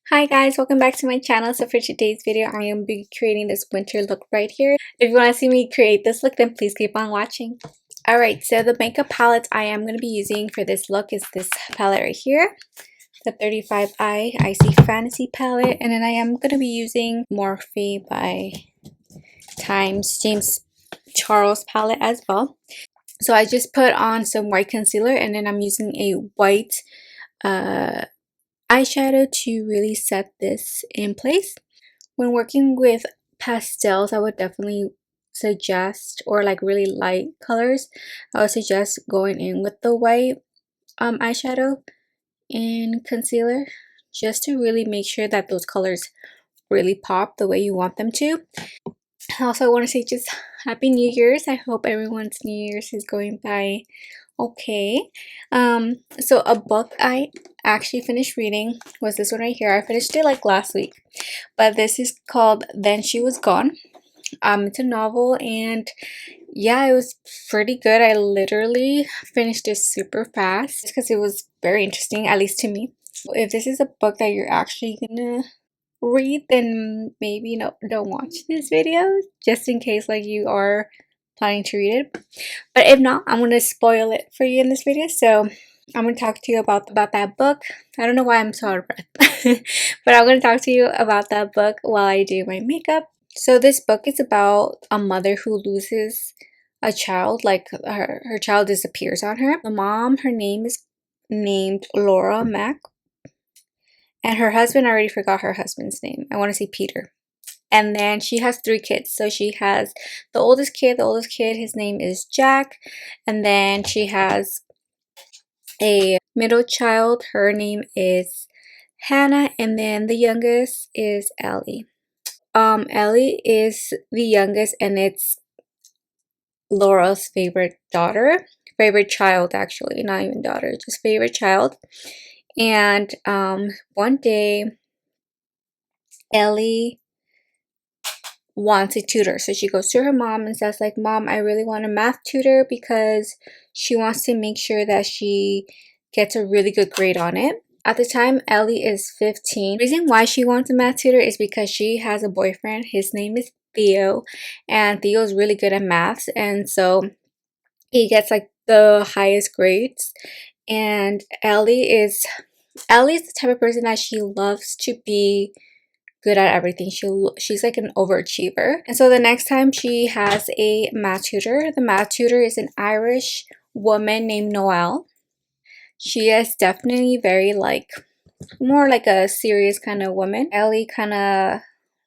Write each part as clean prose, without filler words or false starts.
Hi guys, welcome back to my channel. So for today's video, I am be creating this winter look right here. If you want to see me create this look, then please keep on watching. Alright, so the makeup palette I am going to be using for this look is this palette right here. The 35i Icy Fantasy palette. And then I am going to be using Morphe by Times James Charles palette as well. So I just put on some white concealer and then I'm using a white eyeshadow to really set this in place. When working with pastels, I would definitely suggest, or like really light colors, I would suggest going in with the white eyeshadow and concealer just to really make sure that those colors really pop the way you want them to. Also, I want to say just Happy New Year's. I hope everyone's New Year's is going by okay. So a book I actually finished reading was this one right here. I finished it like last week, but this is called Then She Was Gone. It's a novel, and yeah, it was pretty good. I literally finished it super fast because it was very interesting, at least to me. If this is a book that you're actually gonna read, then maybe don't watch this video, just in case like you are planning to read it. But if not, I'm gonna spoil it for you in this video. So I'm gonna talk to you about that book. I don't know why I'm so out of breath, but I'm gonna talk to you about that book while I do my makeup. So this book is about a mother who loses a child, like her child disappears on her. The mom, her name is named Laura Mack, and her husband, I already forgot her husband's name. I want to say Peter. And then she has 3 kids. So she has the oldest kid, his name is Jack. And then she has a middle child, her name is Hannah. And then the youngest is Ellie. Ellie is the youngest, and it's Laura's favorite child, actually, not even daughter, just favorite child. And one day Ellie wants a tutor, so she goes to her mom and says like, Mom, I really want a math tutor because she wants to make sure that she gets a really good grade on it. At the time, Ellie is 15. The reason why she wants a math tutor is because she has a boyfriend. His name is Theo, and Theo is really good at maths, and so he gets like the highest grades. And Ellie is the type of person that she loves to be good at everything. She's like an overachiever. And so the next time she has a math tutor, the math tutor is an Irish woman named Noelle. She is definitely very like more like a serious kind of woman. Ellie kind of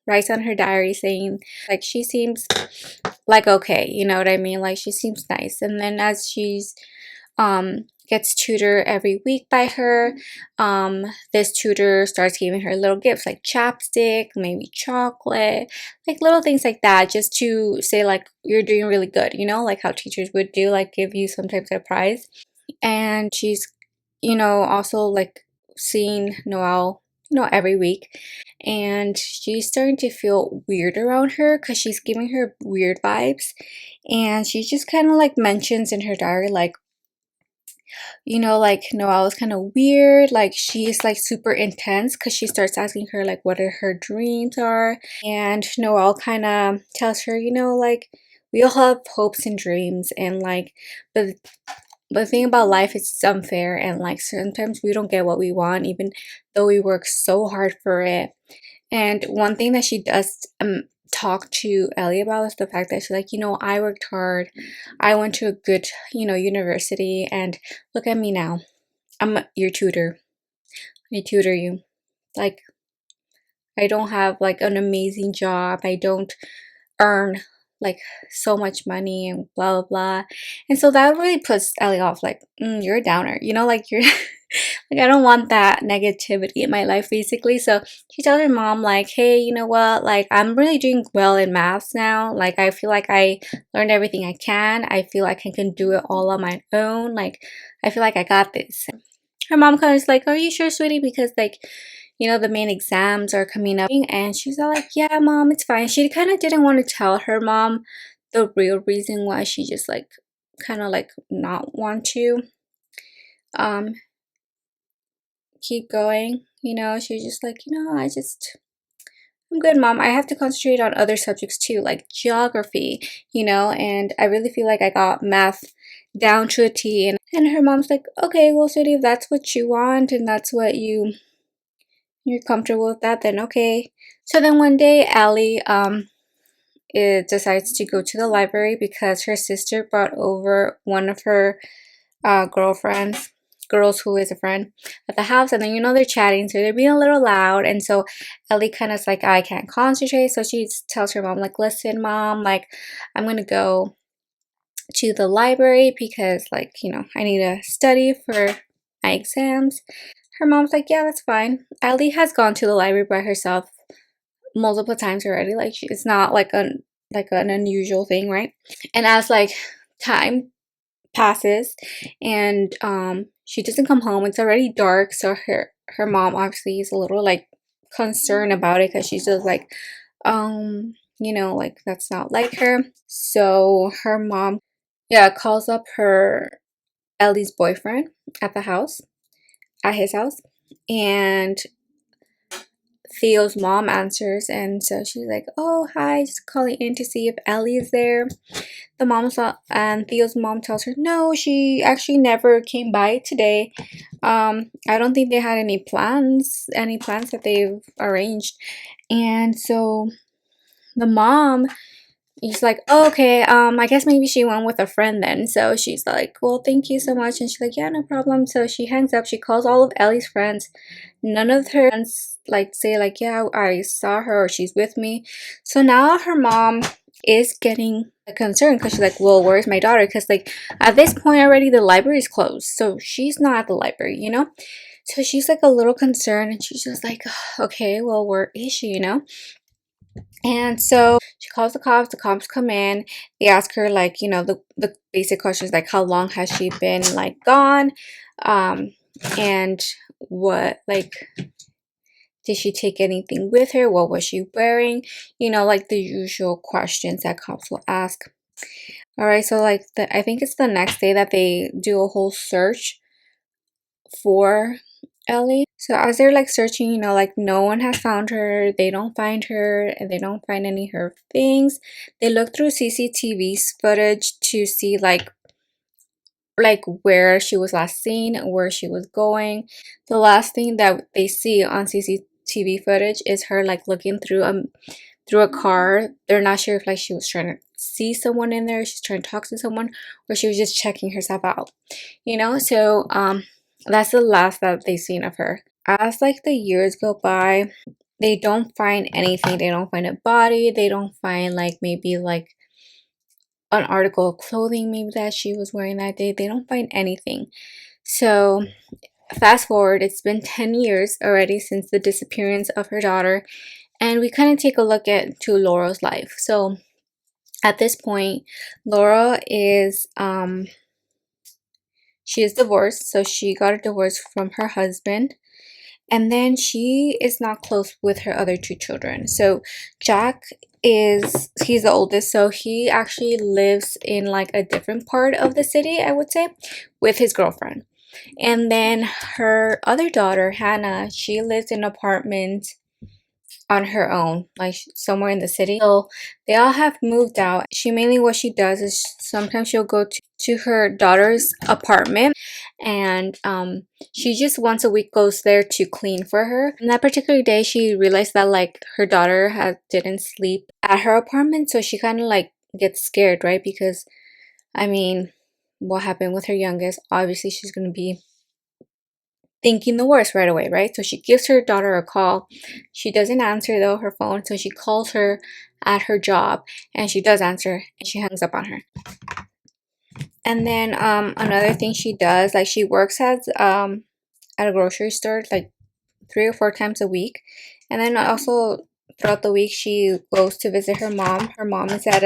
writes on her diary saying like she seems like okay, you know what I mean? Like she seems nice. And then as she's gets tutor every week by her, this tutor starts giving her little gifts like chapstick, maybe chocolate, like little things like that, just to say like you're doing really good, you know, like how teachers would do, like give you some type of prize. And she's also like seeing Noelle every week, and she's starting to feel weird around her because she's giving her weird vibes. And she just kind of like mentions in her diary like, like Noelle is kind of weird, like she's like super intense, because she starts asking her like what her dreams are. And Noelle kind of tells her, like we all have hopes and dreams, and like but the thing about life is it's unfair, and like sometimes we don't get what we want even though we work so hard for it. And one thing that she does talk to Ellie about is the fact that she's like, I worked hard, I went to a good university, and look at me now, I'm your tutor, I tutor you. Like, I don't have like an amazing job, I don't earn like so much money and blah blah blah. And so that really puts Ellie off, like, you're a downer, like you're like, I don't want that negativity in my life, basically. So she tells her mom like, hey, you know what, like I'm really doing well in maths now, like I feel like I learned everything I can, I feel like I can do it all on my own, like I feel like I got this. Her mom kind of is like, are you sure, sweetie, because like the main exams are coming up. And she's all like, yeah, Mom, it's fine. She kind of didn't want to tell her mom the real reason why she just like kind of like not want to um keep going. She was just like, I'm good, mom. I have to concentrate on other subjects too, like geography, and I really feel like I got math down to a T. And her mom's like, okay, well, sweetie, if that's what you want and that's what you're comfortable with that, then okay. So then one day, Allie it decides to go to the library because her sister brought over one of her girlfriends, girls who is a friend, at the house, and then they're chatting, so they're being a little loud, and so Ellie kind of is like, I can't concentrate, so she tells her mom like, listen, mom, like I'm gonna go to the library because I need to study for my exams. Her mom's like, yeah, that's fine. Ellie has gone to the library by herself multiple times already. Like it's not like an unusual thing, right? And as time passes and she doesn't come home, it's already dark, so her mom obviously is a little like concerned about it because she's just like like that's not like her. So her mom, yeah, calls up her Ellie's boyfriend at the house, at his house, and Theo's mom answers, and so she's like, oh, hi, just calling in to see if Ellie is there. The mom saw, and Theo's mom tells her, no, she actually never came by today. I don't think they had any plans that they've arranged. And so the mom is like, oh, okay, I guess maybe she went with a friend then. So she's like, well, thank you so much. And she's like, yeah, no problem. So she hangs up. She calls all of Ellie's friends. None of her friends say like, yeah, I saw her or she's with me. So now her mom is getting concerned because she's like, well, where's my daughter? Because at this point already the library is closed, so she's not at the library. So she's like a little concerned, and she's just like, okay, well, where is she? And so she calls the cops come in, they ask her the basic questions like how long has she been gone, and what did she take anything with her, what was she wearing, the usual questions that cops will ask. All right, so I think it's the next day that they do a whole search for Ellie. So as they're searching, no one has found her. They don't find her, and they don't find any of her things. They look through CCTV footage to see where she was last seen, where she was going. The last thing that they see on CCTV footage is her looking through a car. They're not sure if she was trying to see someone in there, she's trying to talk to someone, or she was just checking herself out. So that's the last that they've seen of her. As the years go by, they don't find anything. They don't find a body. They don't find maybe an article of clothing maybe that she was wearing that day. They don't find anything. So fast forward, it's been 10 years already since the disappearance of her daughter, and we kind of take a look to Laura's life. So at this point, Laura is she is divorced, so she got a divorce from her husband. And then she is not close with her other two children. So Jack he's the oldest, so he actually lives in a different part of the city, I would say, with his girlfriend. And then her other daughter, Hannah, she lives in an apartment on her own, somewhere in the city. So they all have moved out. What she does is sometimes she'll go to her daughter's apartment, and she just once a week goes there to clean for her. And that particular day, she realized that her daughter didn't sleep at her apartment, so she kind of gets scared, right? Because I mean, what happened with her youngest? Obviously, she's gonna be thinking the worst right away, right? So she gives her daughter a call. She doesn't answer though her phone, so she calls her at her job, and she does answer, and she hangs up on her. And then another thing she does, she works at a grocery store 3 or 4 times a week, and then also throughout the week she goes to visit her mom. Her mom is at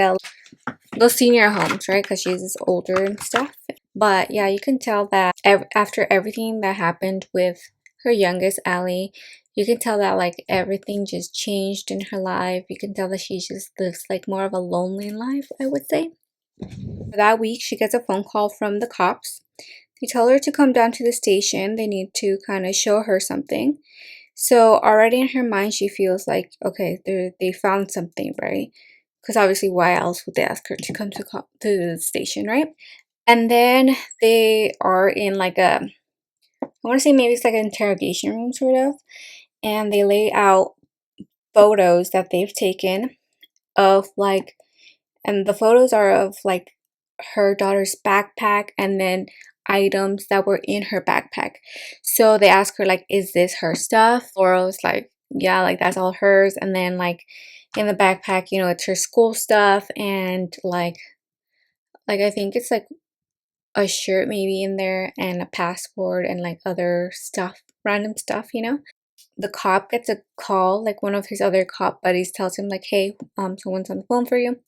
those senior homes, right? Because she's older and stuff. But yeah, you can tell that after everything that happened with her youngest, Allie, you can tell that everything just changed in her life. You can tell that she just lives more of a lonely life, I would say. That week, she gets a phone call from the cops. They tell her to come down to the station. They need to kind of show her something. So already in her mind, she feels like, okay, they found something, right? Because obviously, why else would they ask her to come to the station, right? And then they are in like I want to say maybe it's like an interrogation room, sort of. And they lay out photos that they've taken of like, and the photos are of like her daughter's backpack and then items that were in her backpack. So they ask her like, is this her stuff? Laurel's like, yeah, like that's all hers. And then like in the backpack, it's her school stuff and like I think it's like a shirt maybe in there and a passport and like other stuff, random stuff. The cop gets a call, like one of his other cop buddies tells him like, hey, someone's on the phone for you.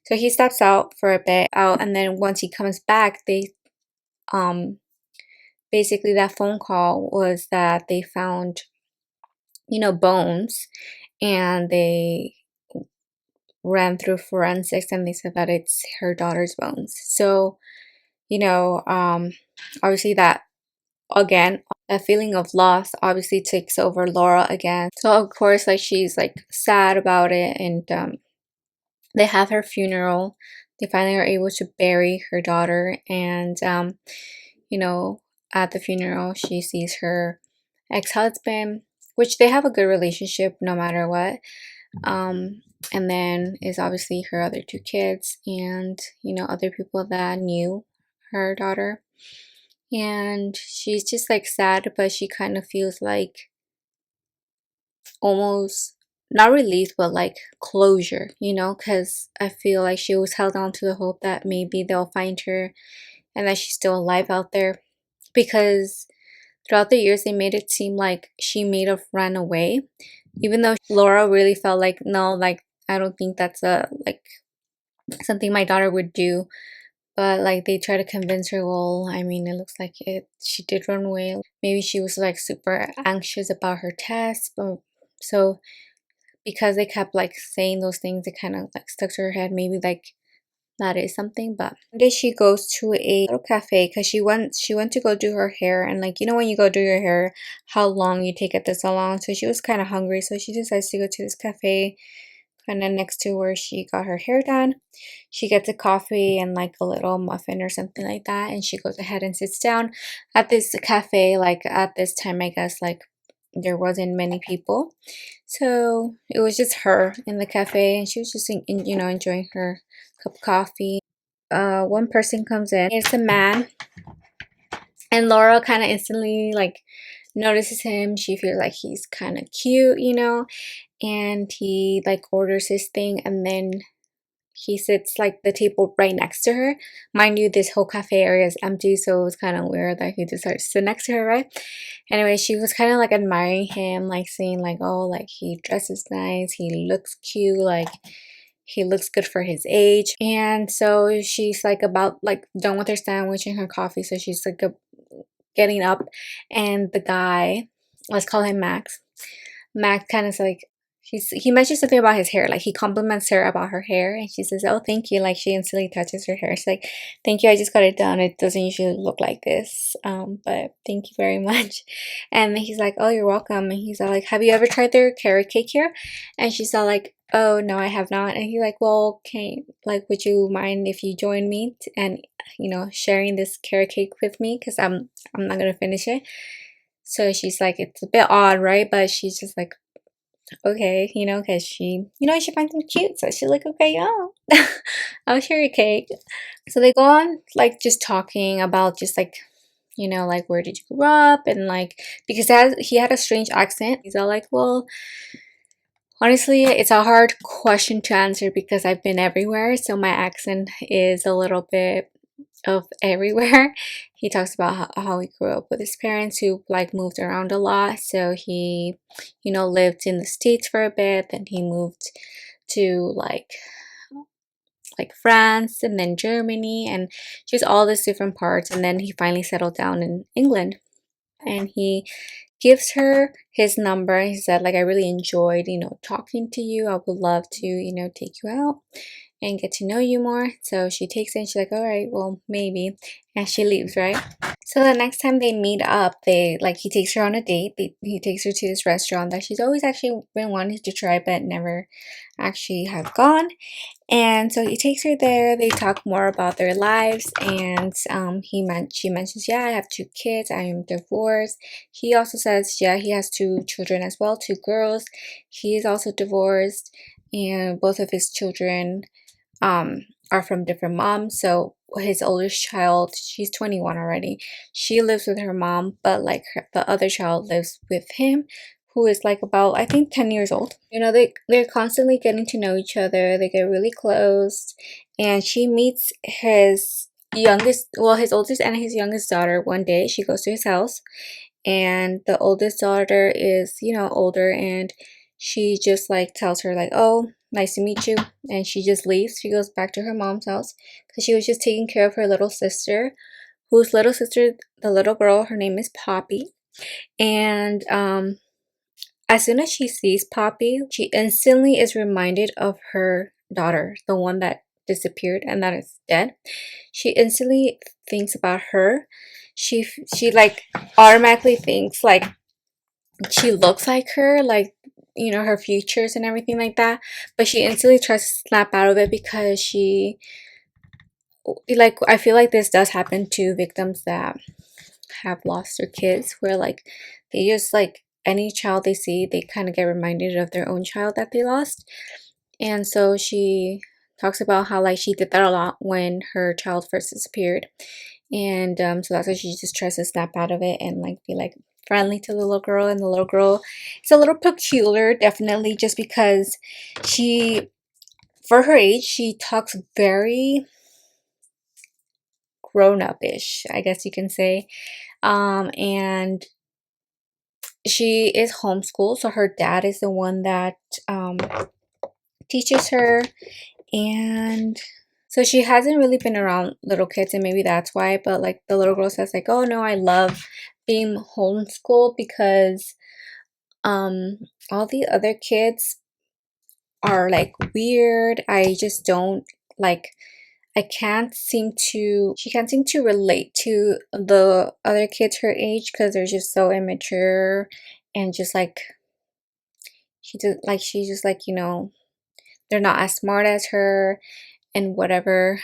So he steps out for a bit out, and then once he comes back, they um basically that phone call was that they found, bones, and they ran through forensics and they said that it's her daughter's bones. So, you know, um obviously that again, a feeling of loss obviously takes over Laura again. So of course, like she's like sad about it, and they have her funeral. They finally are able to bury her daughter, and you know, at the funeral, she sees her ex-husband, which they have a good relationship no matter what. And then is obviously her other two kids, and other people that knew her daughter. And she's just like sad, but she kind of feels like almost not relief, but like closure, because I feel like she was held on to the hope that maybe they'll find her and that she's still alive out there. Because throughout the years, they made it seem like she may have run away, even though Laura really felt like, no, like, I don't think that's a like something my daughter would do. But like they try to convince her, well, I mean, it looks like she did run away. Maybe she was like super anxious about her test, but so because they kept like saying those things, it kind of like stuck to her head. Maybe like that is something. But one day she goes to a little cafe because she went to go do her hair, and like when you go do your hair, how long you take at the salon. So she was kind of hungry, so she decides to go to this cafe kind of next to where she got her hair done. She gets a coffee and like a little muffin or something like that, and she goes ahead and sits down at this cafe. Like at this time, I guess like there wasn't many people, so it was just her in the cafe, and she was just enjoying her cup of coffee. One person comes in. It's a man, and Laura kind of instantly like notices him. She feels like he's kind of cute. And he like orders his thing, and then he sits like the table right next to her. Mind you, this whole cafe area is empty, so it was kind of weird that he decided to sit next to her, right? Anyway, she was kind of like admiring him, like saying like, oh, like he dresses nice, he looks cute, like he looks good for his age. And so she's like about like done with her sandwich and her coffee, so she's like getting up, and the guy, let's call him Max. Max kind of like he mentioned something about his hair, like he compliments her about her hair, and she says, oh, thank you. Like she instantly touches her hair. She's like, thank you, I just got it done, it doesn't usually look like this, but thank you very much. And he's like, oh, you're welcome. And he's all like, have you ever tried their carrot cake here? And she's all like, oh no, I have not. And he's like, well, okay, like would you mind if you join me and sharing this carrot cake with me, because I'm not gonna finish it. So she's like, it's a bit odd, right? But she's just like, okay, because she finds him cute. So she's like, okay, yeah, I'll share your cake. So they go on, like, just talking about just like, like, where did you grow up? And like, because he had a strange accent. He's all like, well, honestly, it's a hard question to answer because I've been everywhere. So my accent is a little bit of everywhere. He talks about how he grew up with his parents who like moved around a lot. So he, lived in the States for a bit, then he moved to like France and then Germany and just all these different parts, and then he finally settled down in England. And he gives her his number. He said like, I really enjoyed talking to you, I would love to take you out and get to know you more. So she takes it and she's like, all right, well, maybe. And she leaves, right? So the next time they meet up, they like he takes her on a date. He takes her to this restaurant that she's always actually been wanting to try but never actually have gone. And so he takes her there. They talk more about their lives, and she mentions, yeah, I have two kids. I am divorced. He also says, yeah, he has two children as well, two girls. He is also divorced, and both of his children are from different moms. So his oldest child, she's 21 already. She lives with her mom, but like the other child lives with him, who is like about, I think, 10 years old. You know, they're constantly getting to know each other. They get really close, and she meets his oldest and his youngest daughter one day. She goes to his house, and the oldest daughter is, you know, older, and she just like tells her like, oh, nice to meet you, and she just leaves. She goes back to her mom's house because she was just taking care of her little sister, whose little sister, the little girl, her name is Poppy. And as soon as she sees Poppy, she instantly is reminded of her daughter, the one that disappeared and that is dead. She instantly thinks about her. She like automatically thinks like she looks like her, like, you know, her features and everything like that. But she instantly tries to snap out of it because she, like, I feel like this does happen to victims that have lost their kids, where like they just like any child they see, they kind of get reminded of their own child that they lost. And so she talks about how like she did that a lot when her child first disappeared. And so that's why she just tries to snap out of it and like be like friendly to the little girl. And the little girl, it's a little peculiar, definitely, just because she, for her age, she talks very grown up ish, I guess you can say. And she is homeschooled, so her dad is the one that um, teaches her. And so she hasn't really been around little kids, and maybe that's why. But like the little girl says like, oh no, I love being homeschooled because um all the other kids are like weird. I just don't like, I can't seem to, she can't seem to relate to the other kids her age because they're just so immature, and just like she's just like, you know, they're not as smart as her and whatever.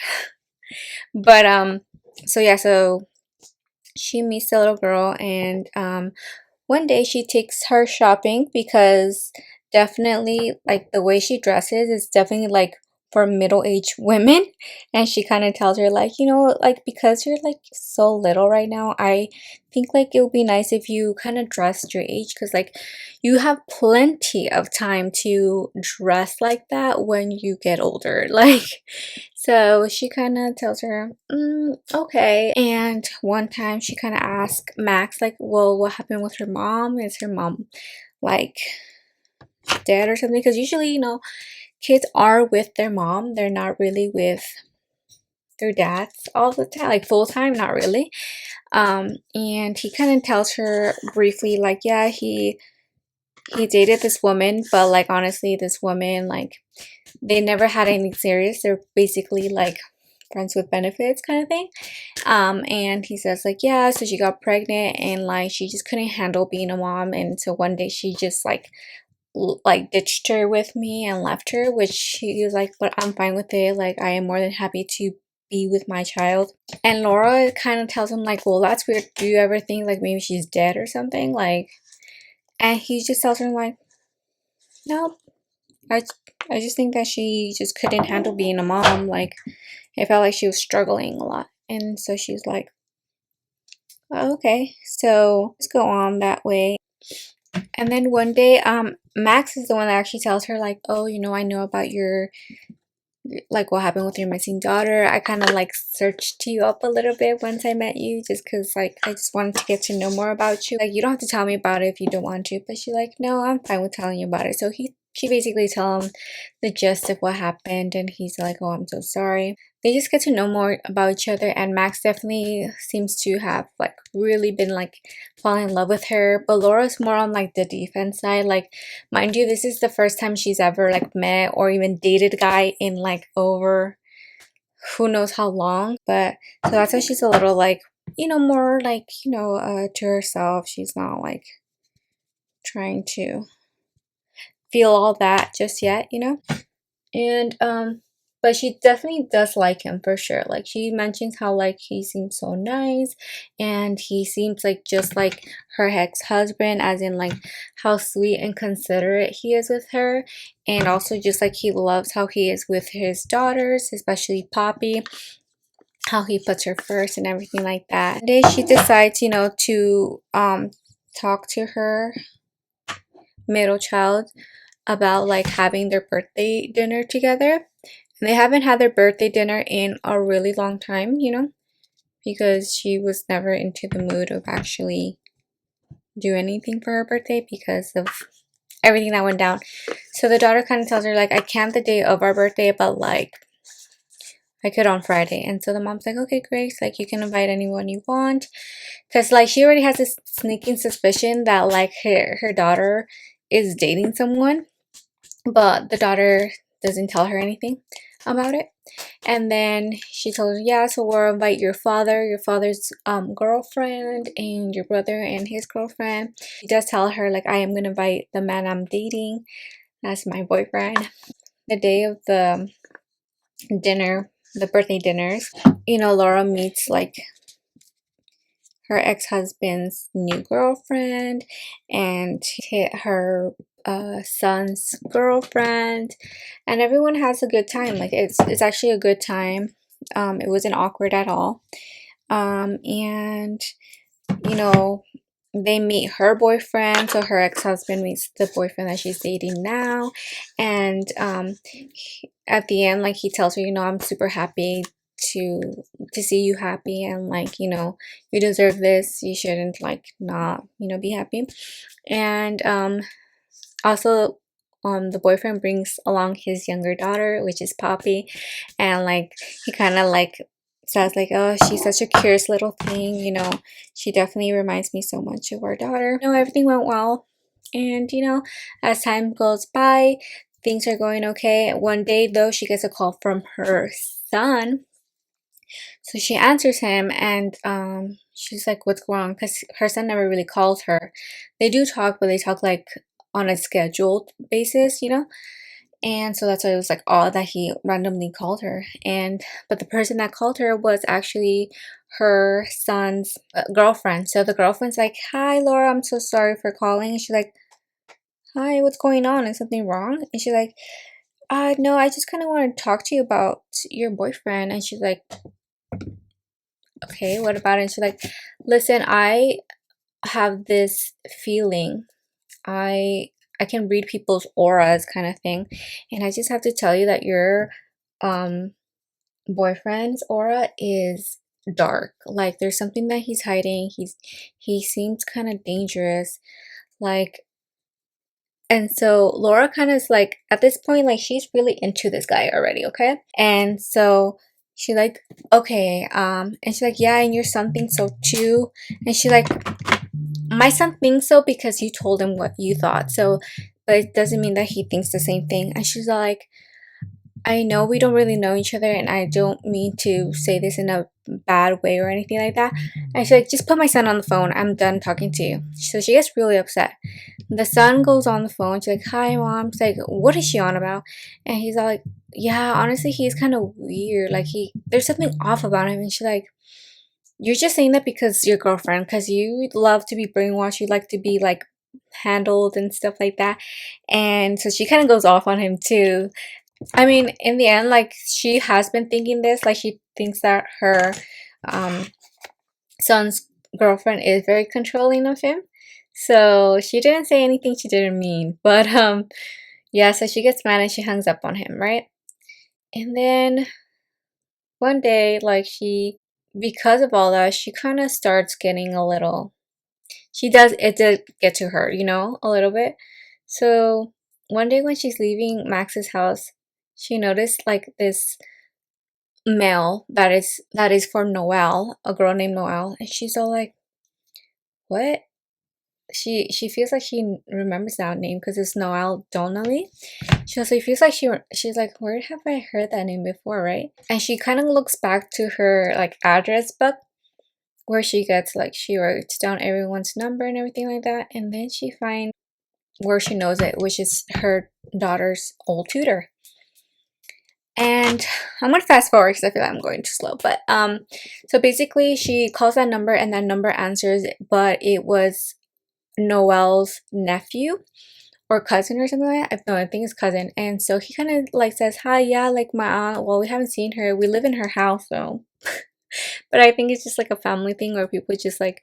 But so yeah, so she meets the little girl, and one day she takes her shopping because definitely like the way she dresses is definitely like for middle-aged women. And she kind of tells her like, you know, like because you're like so little right now, I think like it would be nice if you kind of dressed your age, because like you have plenty of time to dress like that when you get older. Like, so she kind of tells her, okay. And one time she kind of asked Max, like, well, what happened with her mom? Is her mom like dead or something? Because usually, you know, kids are with their mom, they're not really with their dads all the time, like full time, not really. And he kind of tells her briefly, like, yeah, he dated this woman, but like honestly, this woman, like, they never had anything serious. They're basically like friends with benefits kind of thing. And he says like, yeah, so she got pregnant and like she just couldn't handle being a mom, and so one day she just like ditched her with me and left her, which she was like, but I'm fine with it, like I am more than happy to be with my child. And Laura kind of tells him like, well, that's weird, do you ever think like maybe she's dead or something, like? And he just tells her like, no, I, I just think that she just couldn't handle being a mom. Like, it felt like she was struggling a lot. And so she's like, oh, okay, so let's go on that way. And then one day, Max is the one that actually tells her, like, oh, you know, I know about your, like, what happened with your missing daughter. I kind of like searched you up a little bit once I met you, just because like I just wanted to get to know more about you. Like, you don't have to tell me about it if you don't want to. But she's like, no, I'm fine with telling you about it. So she basically tell him the gist of what happened, and he's like, oh, I'm so sorry. They just get to know more about each other, and Max definitely seems to have like really been like falling in love with her. But Laura's more on like the defense side. Like, mind you, this is the first time she's ever like met or even dated a guy in like over who knows how long. But so that's why she's a little like more like, to herself. She's not like trying to feel all that just yet. And but she definitely does like him for sure. Like she mentions how like he seems so nice and he seems like just like her ex-husband, as in like how sweet and considerate he is with her, and also just like he loves how he is with his daughters, especially Poppy, how he puts her first and everything like that. One day she decides, to talk to her middle child about like having their birthday dinner together. And they haven't had their birthday dinner in a really long time, because she was never into the mood of actually do anything for her birthday because of everything that went down. So the daughter kind of tells her like, I can't the day of our birthday, but like I could on Friday. And so the mom's like, okay, Grace, like you can invite anyone you want. Because like she already has this sneaking suspicion that like her daughter is dating someone, but the daughter doesn't tell her anything about it. And then she told her, yeah, so we'll invite your father's girlfriend, and your brother and his girlfriend. She does tell her like, I am gonna invite the man I'm dating as my boyfriend. The day of the dinner, the birthday dinners, Laura meets like her ex-husband's new girlfriend and her son's girlfriend, and everyone has a good time. Like it's actually a good time. It wasn't awkward at all. And you know they meet her boyfriend, so her ex-husband meets the boyfriend that she's dating now. And at the end, like he tells her, I'm super happy to see you happy, and like you deserve this, you shouldn't like not be happy. And also the boyfriend brings along his younger daughter, which is Poppy, and like he kind of like says like, oh, she's such a curious little thing, she definitely reminds me so much of our daughter. Everything went well. And as time goes by, things are going okay. One day though, she gets a call from her son. So she answers him, and she's like, what's going on? Because her son never really calls her. They do talk, but they talk like on a scheduled basis. And so that's why it was like odd that he randomly called her. And but the person that called her was actually her son's girlfriend. So the girlfriend's like, hi Laura, I'm so sorry for calling. And she's like, hi, what's going on? Is something wrong? And she's like, no, I just kind of want to talk to you about your boyfriend. And she's like, okay, what about it? And she's like, listen, I have this feeling. I can read people's auras kind of thing. And I just have to tell you that your um boyfriend's aura is dark. Like there's something that he's hiding. He seems kind of dangerous. Like, and so Laura kind of is like, at this point, like she's really into this guy already, okay? And so she like, okay, and she's like, yeah, and your son thinks so too. And she like, my son thinks so because you told him what you thought. So, but it doesn't mean that he thinks the same thing. And she's like, I know we don't really know each other, and I don't mean to say this in a bad way or anything like that. And she's like, just put my son on the phone. I'm done talking to you. So she gets really upset. The son goes on the phone. She's like, hi, mom. She's like, what is she on about? And he's all like, yeah, honestly, he's kind of weird. Like, there's something off about him. And she's like, you're just saying that because your girlfriend, because you love to be brainwashed. You like to be like handled and stuff like that. And so she kind of goes off on him too. I mean, in the end, like she has been thinking this, like she thinks that her um son's girlfriend is very controlling of him. So she didn't say anything she didn't mean. But yeah, so she gets mad and she hangs up on him, right? And then one day, like because of all that, she kind of starts getting a little, it did get to her, a little bit. So one day when she's leaving Max's house, she noticed like this mail that is for Noelle, a girl named Noelle, and she's all like, what? She feels like she remembers that name because it's Noelle Donnelly. She feels like she's like, where have I heard that name before, right? And she kind of looks back to her like address book, where she gets like, she writes down everyone's number and everything like that, and then she finds where she knows it, which is her daughter's old tutor. And I'm gonna fast forward because I feel like I'm going too slow. But so basically she calls that number and that number answers, but it was Noel's nephew or cousin or something like that. No, I think it's cousin. And so he kind of like says, "Hi, yeah, like my aunt. Well, we haven't seen her. We live in her house, though." But I think it's just like a family thing where people just like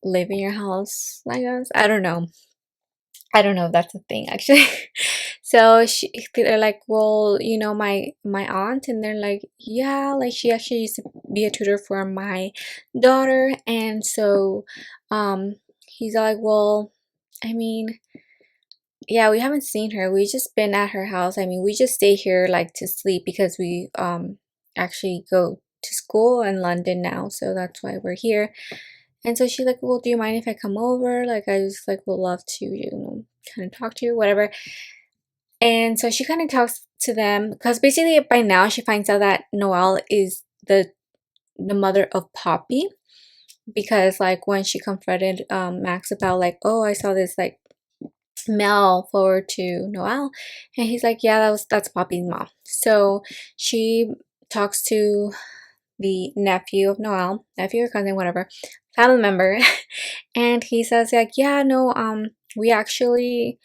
live in your house, I guess. I don't know. I don't know if that's a thing actually. So they're like, well, you know, my aunt, and they're like, yeah, like she actually used to be a tutor for my daughter, and so, he's like, well, I mean, yeah, we haven't seen her. We just been at her house. I mean, we just stay here like to sleep because we actually go to school in London now, so that's why we're here. And so she's like, well, do you mind if I come over? Like, I just like would love to, you know, kind of talk to you, whatever. And so she kind of talks to them because basically by now she finds out that Noelle is the mother of Poppy, because like when she confronted Max about like, oh, I saw this like mail forward to Noelle, and he's like, yeah, that's Poppy's mom. So she talks to the nephew of Noelle, nephew or cousin, whatever, family member, and he says like, yeah, no, we actually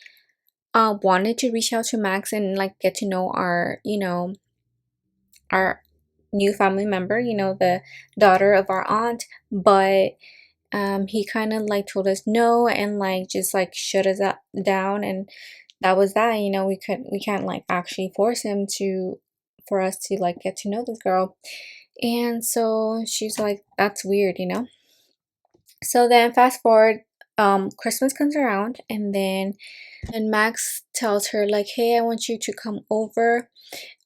wanted to reach out to Max and like get to know our, you know, our new family member, you know, the daughter of our aunt, but he kind of like told us no and like just like shut us up down, and that was that. You know, we can't like actually force him to, for us to like get to know this girl. And so she's like, that's weird, you know. So then fast forward, Christmas comes around, and then and Max tells her like, hey, I want you to come over.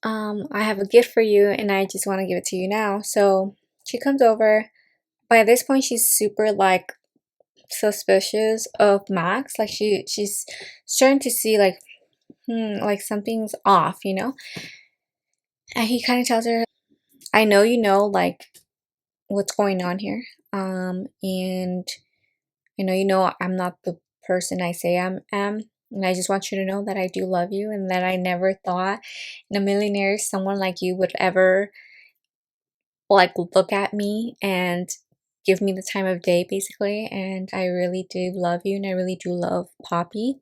I have a gift for you and I just want to give it to you now. So she comes over. By this point she's super like suspicious of Max. Like she's starting to see like, like something's off, you know. And he kind of tells her, I know you know like what's going on here. And you know I'm not the person I say am. And I just want you to know that I do love you, and that I never thought in a million years someone like you would ever like look at me and give me the time of day, basically. And I really do love you, and I really do love Poppy.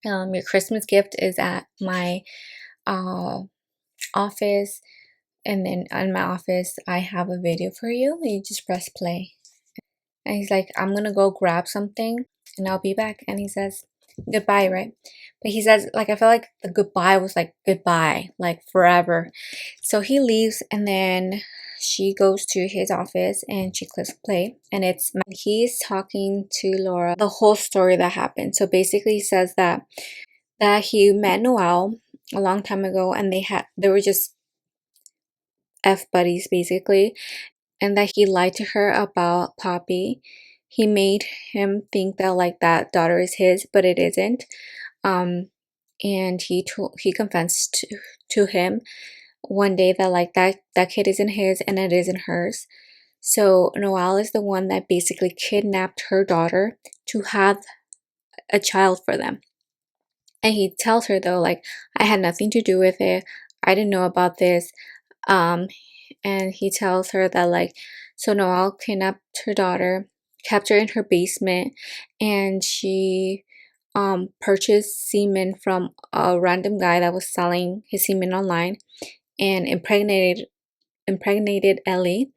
Your Christmas gift is at my uh office, and then in my office I have a video for you. You just press play. And he's like, I'm gonna go grab something and I'll be back. And he says, goodbye, right? But he says, like, I felt like the goodbye was like goodbye, like forever. So he leaves, and then she goes to his office and she clicks play. And he's talking to Laura the whole story that happened. So basically, he says that he met Noelle a long time ago, and they were just F buddies basically, and that he lied to her about Poppy. He made him think that like that daughter is his, but it isn't. Um, and he confessed to him one day that like that kid isn't his and it isn't hers. So Noelle is the one that basically kidnapped her daughter to have a child for them. And he tells her though, like, I had nothing to do with it. I didn't know about this. Um, and he tells her that like, so Noelle kidnapped her daughter, kept her in her basement, and she purchased semen from a random guy that was selling his semen online, and impregnated Ellie.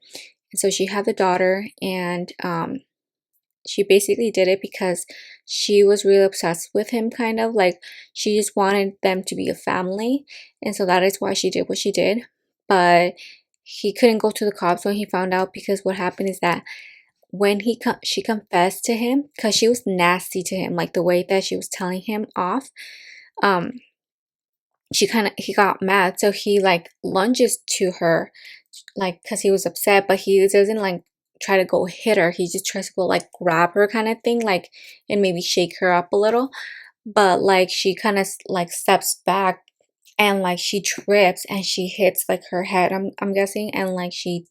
And so she had the daughter, and she basically did it because she was really obsessed with him, kind of like she just wanted them to be a family, and so that is why she did what she did. But he couldn't go to the cops when he found out, because what happened is that when she confessed to him, because she was nasty to him, like the way that she was telling him off, um he got mad, so he like lunges to her, like because he was upset, but he doesn't like try to go hit her. He just tries to go like grab her kind of thing, like, and maybe shake her up a little. But like she kind of like steps back, and like she trips and she hits like her head, I'm guessing, and like she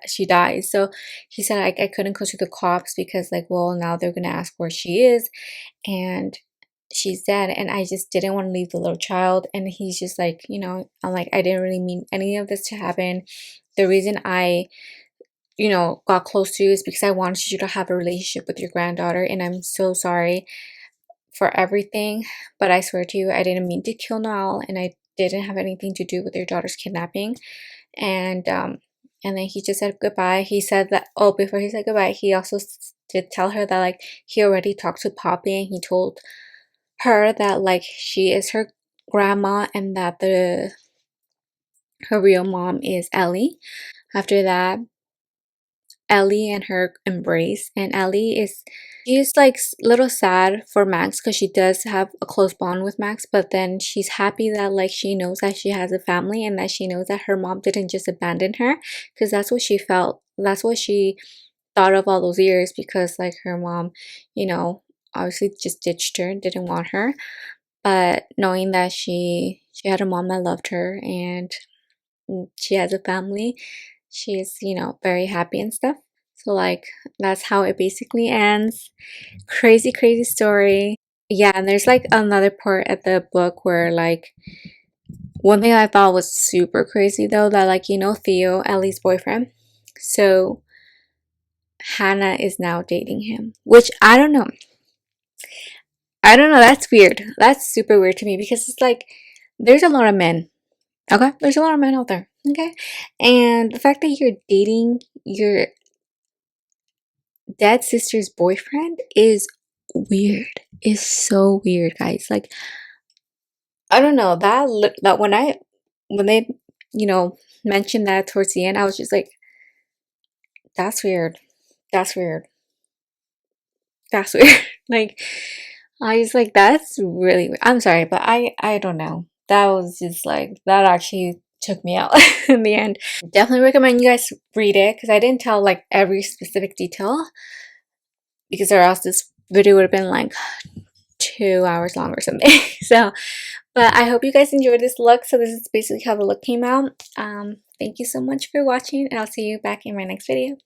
she dies. So he said like I couldn't go to the cops because like, well, now they're gonna ask where she is, and she's dead. And I just didn't want to leave the little child. And he's just like, I'm like, I didn't really mean any of this to happen. The reason I got close to you is because I wanted you to have a relationship with your granddaughter, and I'm so sorry for everything, but I swear to you, I didn't mean to kill Noel, and I didn't have anything to do with your daughter's kidnapping. And then he just said goodbye. He said that, oh, before he said goodbye, he also did tell her that like he already talked to Poppy, and he told her that like she is her grandma, and that her real mom is Ellie. After that, Ellie and her embrace, and she's like a little sad for Max because she does have a close bond with Max, but then she's happy that like she knows that she has a family, and that she knows that her mom didn't just abandon her, because that's what she felt, that's what she thought of all those years, because like her mom, obviously just ditched her, didn't want her. But knowing that she had a mom that loved her, and she has a family, she's very happy and stuff. So like that's how it basically ends. Crazy, crazy story. Yeah, and there's like another part at the book where like one thing I thought was super crazy though, that like Theo, Ellie's boyfriend, so Hannah is now dating him, which I don't know, that's weird. That's super weird to me, because it's like there's a lot of men. Okay, there's a lot of men out there. Okay, and the fact that you're dating your dead sister's boyfriend is weird. Is so weird, guys. Like I don't know, that when they mentioned that towards the end, I was just like, that's weird. That's weird. That's weird. Like I was like, that's really weird. I'm sorry, but I don't know. That was just like, that actually took me out in the end. Definitely recommend you guys read it, because I didn't tell like every specific detail, because or else this video would have been like 2 hours long or something. So, but I hope you guys enjoyed this look. So this is basically how the look came out. Thank you so much for watching, and I'll see you back in my next video.